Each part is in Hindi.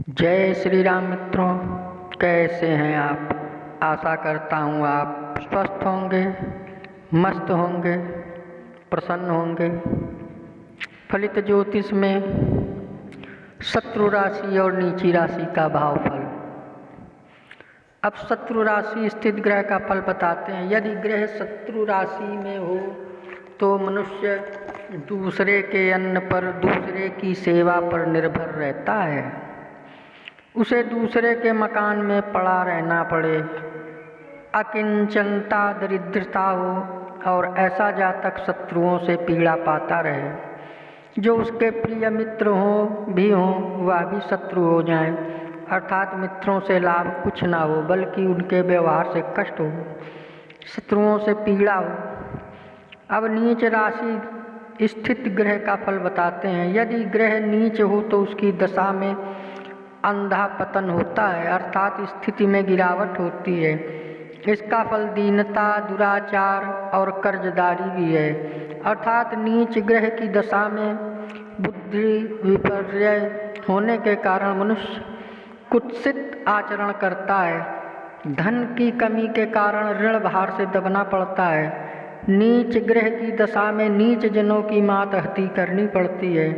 जय श्री राम मित्रों, कैसे हैं आप। आशा करता हूँ आप स्वस्थ होंगे, मस्त होंगे, प्रसन्न होंगे। फलित ज्योतिष में शत्रु राशि और नीची राशि का भावफल। अब शत्रु राशि स्थित ग्रह का फल बताते हैं। यदि ग्रह शत्रु राशि में हो तो मनुष्य दूसरे के अन्न पर, दूसरे की सेवा पर निर्भर रहता है। उसे दूसरे के मकान में पड़ा रहना पड़े, अकिंचनता, दरिद्रता हो और ऐसा जातक शत्रुओं से पीड़ा पाता रहे। जो उसके प्रिय मित्र हों भी हों, वह भी शत्रु हो जाएं, अर्थात मित्रों से लाभ कुछ ना हो बल्कि उनके व्यवहार से कष्ट हो, शत्रुओं से पीड़ा हो। अब नीच राशि स्थित ग्रह का फल बताते हैं। यदि ग्रह नीच हो तो उसकी दशा में अंधा पतन होता है, अर्थात स्थिति में गिरावट होती है। इसका फल दीनता, दुराचार और कर्जदारी भी है। अर्थात नीच ग्रह की दशा में बुद्धि विपर्य होने के कारण मनुष्य कुत्सित आचरण करता है। धन की कमी के कारण ऋण भार से दबना पड़ता है। नीच ग्रह की दशा में नीच जनों की मातहती करनी पड़ती है।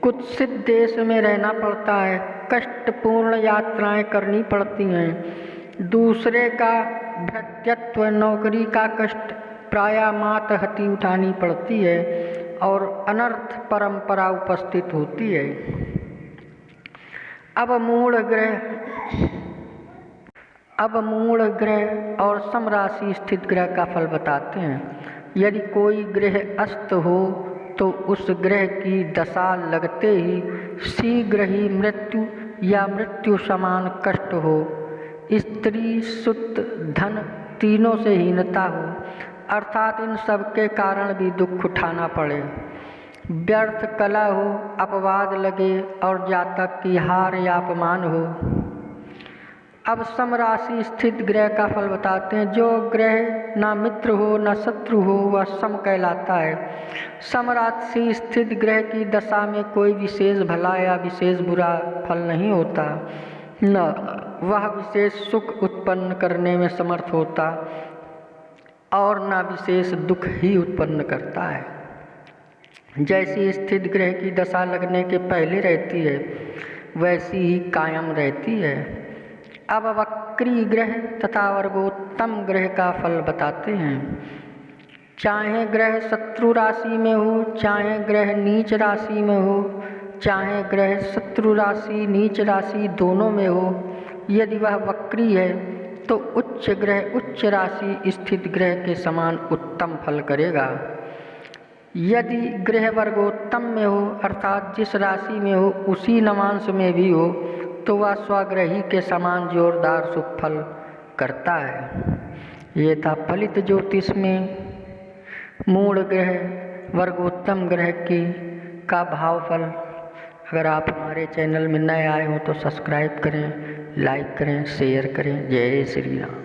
कुत्सित देश में रहना पड़ता है। कष्टपूर्ण यात्राएं करनी पड़ती हैं। दूसरे का भृत्यत्व, नौकरी का कष्ट, प्रायः मातहती उठानी पड़ती है और अनर्थ परंपरा उपस्थित होती है। अब मूल ग्रह और समराशि स्थित ग्रह का फल बताते हैं। यदि कोई ग्रह अस्त हो तो उस ग्रह की दशा लगते ही शीघ्र ही मृत्यु या मृत्यु समान कष्ट हो, स्त्री, सुत, धन तीनों से हीनता हो, अर्थात इन सब के कारण भी दुख उठाना पड़े। व्यर्थ कलह हो, अपवाद लगे और जातक की हार या अपमान हो। अब समराशि स्थित ग्रह का फल बताते हैं। जो ग्रह ना मित्र हो न शत्रु हो वह सम कहलाता है। समराशि स्थित ग्रह की दशा में कोई विशेष भला या विशेष बुरा फल नहीं होता, न वह विशेष सुख उत्पन्न करने में समर्थ होता और न विशेष दुख ही उत्पन्न करता है। जैसी स्थित ग्रह की दशा लगने के पहले रहती है वैसी ही कायम रहती है। अब वक्री ग्रह तथा वर्गोत्तम ग्रह का फल बताते हैं। चाहे ग्रह शत्रु राशि में हो, चाहे ग्रह नीच राशि में हो, चाहे ग्रह शत्रु राशि नीच राशि दोनों में हो, यदि वह वक्री है तो उच्च ग्रह उच्च राशि स्थित ग्रह के समान उत्तम फल करेगा। यदि ग्रह वर्गोत्तम में हो, अर्थात जिस राशि में हो उसी नवांश में भी हो, तो वह स्वग्रही के समान जोरदार शुभ फल करता है। ये था फलित ज्योतिष में मूल ग्रह वर्गोत्तम ग्रह का भावफल। अगर आप हमारे चैनल में नए आए हो तो सब्सक्राइब करें, लाइक करें, शेयर करें। जय श्री राम।